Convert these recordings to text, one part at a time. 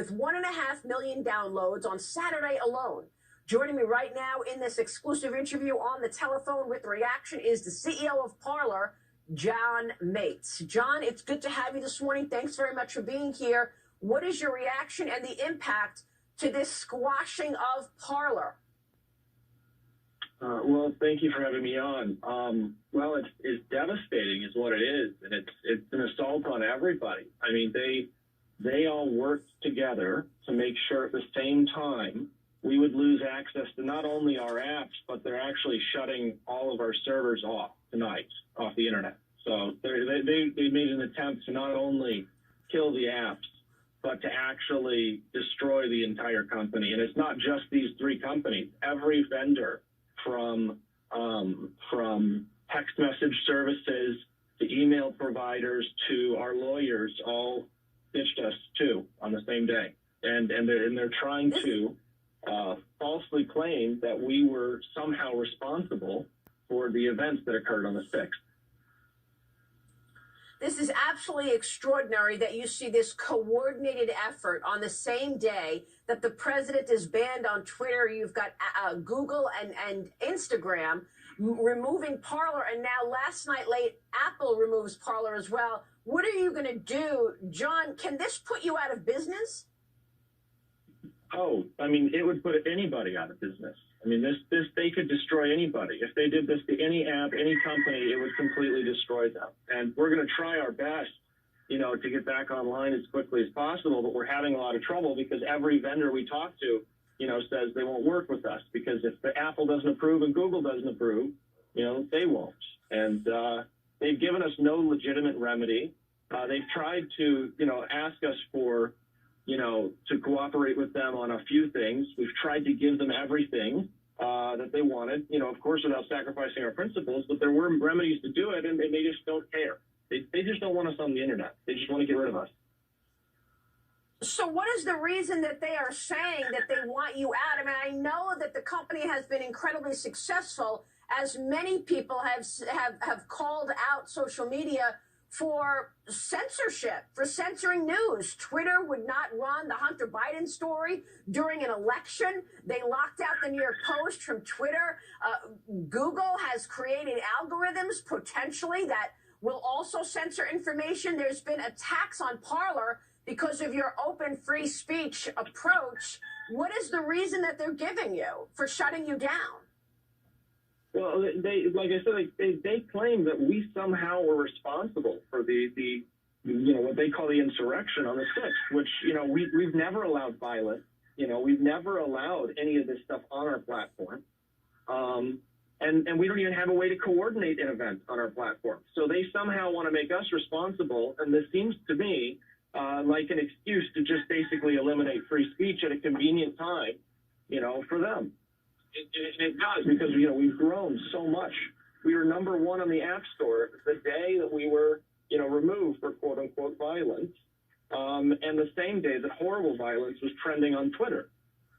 with 1.5 million downloads on Saturday alone. Joining me right now in this exclusive interview on the telephone with reaction is the CEO of Parler, John Matze. John, it's good to have you this morning. Thanks very much for being here. What is your reaction and the impact to this squashing of Parler? Well, thank you for having me on. Well, it's devastating is what it is, and it's an assault on everybody. I mean, they all worked together to make sure at the same time we would lose access to not only our apps, but they're actually shutting all of our servers off tonight, off the internet. So they made an attempt to not only kill the apps, but to actually destroy the entire company. And it's not just these three companies. Every vendor, from text message services to email providers to our lawyers, all ditched us too on the same day. And they're trying to falsely claim that we were somehow responsible for the events that occurred on the 6th. This is absolutely extraordinary that you see this coordinated effort on the same day that the president is banned on Twitter. You've got Google and Instagram removing Parler, and now last night late, Apple removes Parler as well. What are you going to do, John? Can this put you out of business? Oh, I mean, it would put anybody out of business. I mean, they could destroy anybody. If they did this to any app, any company, it would completely destroy them. And we're going to try our best, to get back online as quickly as possible, but we're having a lot of trouble because every vendor we talk to, says they won't work with us because if the Apple doesn't approve and Google doesn't approve, they won't. And they've given us no legitimate remedy. They've tried to, ask us for, to cooperate with them on a few things. We've tried to give them everything that they wanted, of course, without sacrificing our principles, but there were remedies to do it, and they just don't care. They just don't want us on the internet. They just want to get rid of us. So what is the reason that they are saying that they want you out? I mean, I know that the company has been incredibly successful, as many people have called out social media for censorship, for censoring news. Twitter would not run the Hunter Biden story during an election. They locked out the New York Post from Twitter. Google has created algorithms potentially that will also censor information. There's been attacks on Parler because of your open free speech approach. What is the reason that they're giving you for shutting you down? Well, like I said, they claim that we somehow were responsible for the what they call the insurrection on the 6th, which, we've never allowed violence. We've never allowed any of this stuff on our platform. And we don't even have a way to coordinate an event on our platform. So they somehow want to make us responsible. And this seems to me like an excuse to just basically eliminate free speech at a convenient time, for them. It does, because, we've grown so much. We were #1 on the App Store the day that we were, removed for quote-unquote violence. And the same day that horrible violence was trending on Twitter.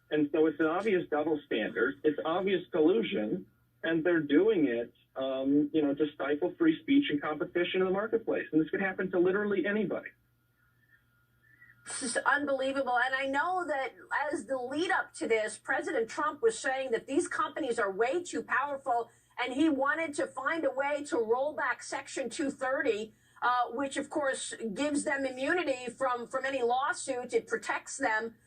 And so it's an obvious double standard. It's obvious collusion. And they're doing it, to stifle free speech and competition in the marketplace. And this could happen to literally anybody. This is unbelievable. And I know that as the lead up to this, President Trump was saying that these companies are way too powerful, and he wanted to find a way to roll back Section 230, which, of course, gives them immunity from any lawsuit. It protects them,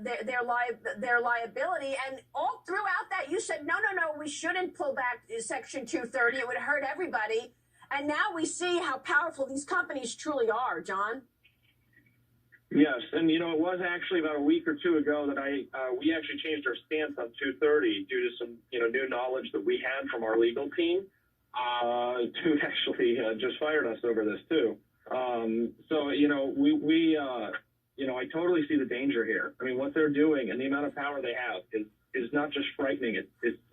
their liability. And all throughout that, you said, no, we shouldn't pull back Section 230. It would hurt everybody. And now we see how powerful these companies truly are, John. Yes, and it was actually about a week or two ago that we actually changed our stance on 230 due to some new knowledge that we had from our legal team, who actually just fired us over this too. So I totally see the danger here. I mean, what they're doing and the amount of power they have is not just frightening. It's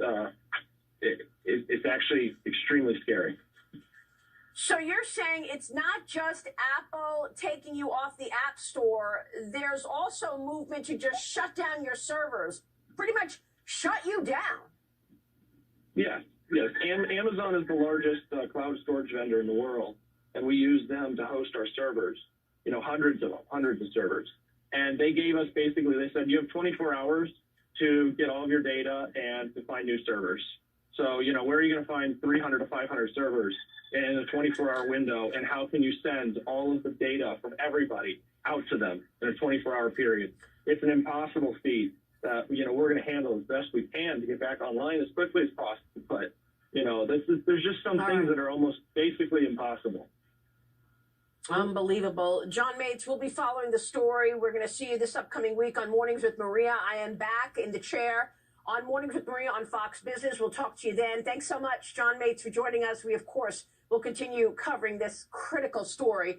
actually extremely scary. So you're saying it's not just Apple taking you off the App Store. There's also movement to just shut down your servers, pretty much shut you down. Yes. Amazon is the largest cloud storage vendor in the world, and we use them to host our servers, hundreds of servers. And they gave us basically, they said, you have 24 hours to get all of your data and to find new servers. So, where are you going to find 300 to 500 servers in a 24-hour window? And how can you send all of the data from everybody out to them in a 24-hour period? It's an impossible feat that, we're going to handle as best we can to get back online as quickly as possible. But, there's just some things that are almost basically impossible. Unbelievable. John Matze, we'll be following the story. We're going to see you this upcoming week on Mornings with Maria. I am back in the chair on Mornings with Maria on Fox Business. We'll talk to you then. Thanks so much, John Matze, for joining us. We, of course, will continue covering this critical story.